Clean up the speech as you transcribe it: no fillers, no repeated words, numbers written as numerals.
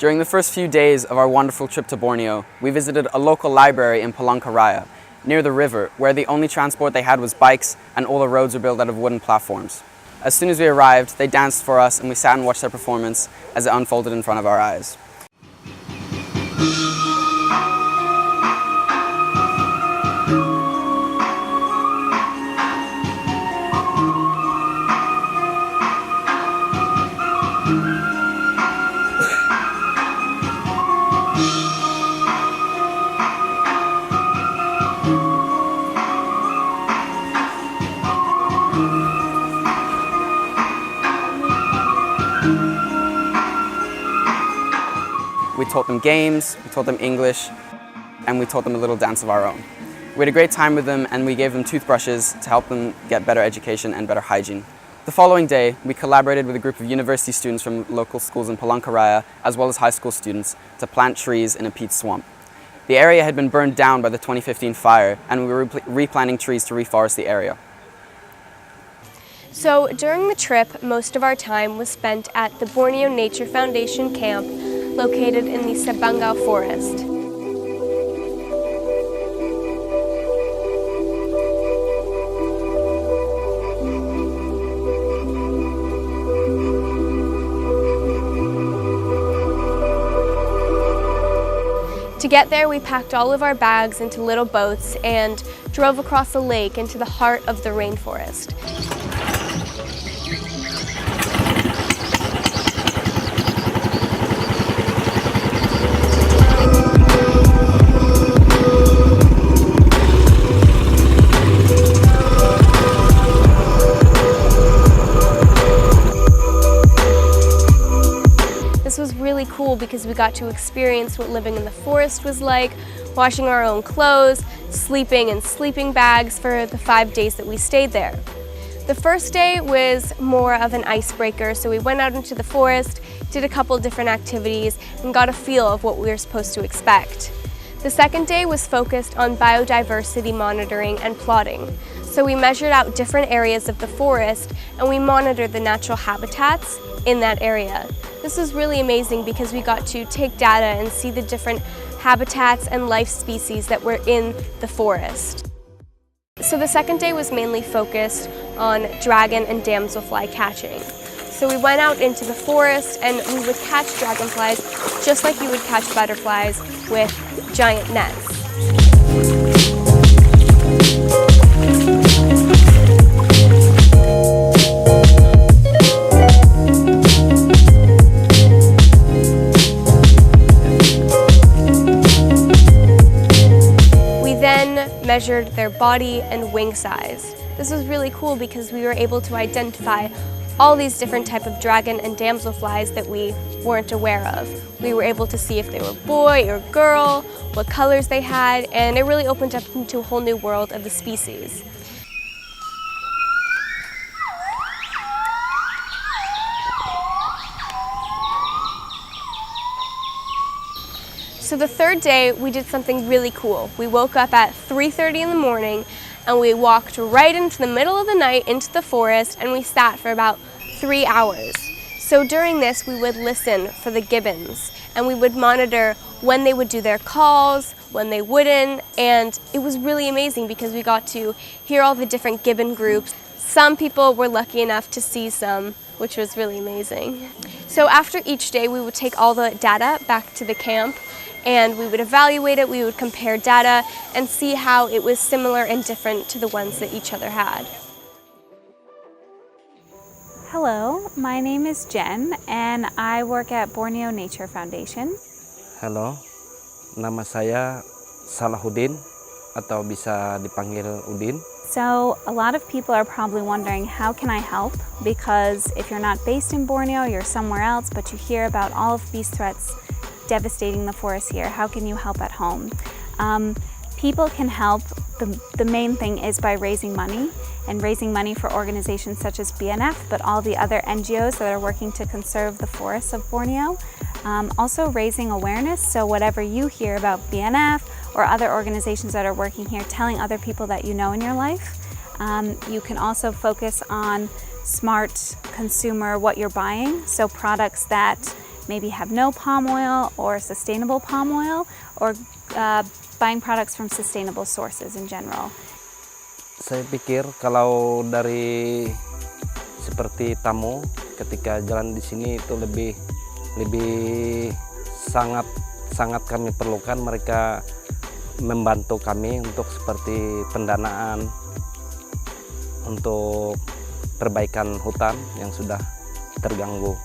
During the first few days of our wonderful trip to Borneo, we visited a local library in Palangkaraya, near the river, where the only transport they had was bikes and all the roads were built out of wooden platforms. As soon as we arrived, they danced for us and we sat and watched their performance as it unfolded in front of our eyes. We taught them games, we taught them English, and we taught them a little dance of our own. We had a great time with them and we gave them toothbrushes to help them get better education and better hygiene. The following day, we collaborated with a group of university students from local schools in Palangkaraya, as well as high school students, to plant trees in a peat swamp. The area had been burned down by the 2015 fire, and we were replanting trees to reforest the area. So during the trip, most of our time was spent at the Borneo Nature Foundation camp located in the Sabangao forest. To get there, we packed all of our bags into little boats and drove across the lake into the heart of the rainforest. This was really cool because we got to experience what living in the forest was like, washing our own clothes, sleeping in sleeping bags for the 5 days that we stayed there. The first day was more of an icebreaker, so we went out into the forest, did a couple different activities, and got a feel of what we were supposed to expect. The second day was focused on biodiversity monitoring and plotting. So we measured out different areas of the forest and we monitored the natural habitats in that area. This was really amazing because we got to take data and see the different habitats and life species that were in the forest. So the second day was mainly focused on dragon and damselfly catching. So we went out into the forest and we would catch dragonflies just like you would catch butterflies with giant nets. Measured their body and wing size. This was really cool because we were able to identify all these different types of dragon and damselflies that we weren't aware of. We were able to see if they were boy or girl, what colors they had, and it really opened up into a whole new world of the species. So the third day, we did something really cool. We woke up at 3:30 in the morning and we walked right into the middle of the night into the forest and we sat for about 3 hours. So during this, we would listen for the gibbons and we would monitor when they would do their calls, when they wouldn't, and it was really amazing because we got to hear all the different gibbon groups. Some people were lucky enough to see some, which was really amazing. So after each day, we would take all the data back to the camp and we would evaluate it, we would compare data and see how it was similar and different to the ones that each other had. Hello, my name is Jen and I work at Borneo Nature Foundation. Halo, nama saya Salahuddin atau bisa dipanggil Udin. So a lot of people are probably wondering, how can I help? Because if you're not based in Borneo, you're somewhere else, but you hear about all of these threats devastating the forest here. How can you help at home? People can help. The main thing is by raising money for organizations such as BNF, but all the other NGOs that are working to conserve the forests of Borneo. Also raising awareness, so whatever you hear about BNF or other organizations that are working here, telling other people that you know in your life. You can also focus on smart consumer, what you're buying, so products that maybe have no palm oil or sustainable palm oil, or buying products from sustainable sources in general. Saya pikir kalau dari seperti tamu ketika jalan di sini itu lebih sangat kami perlukan mereka membantu kami untuk seperti pendanaan untuk perbaikan hutan yang sudah terganggu.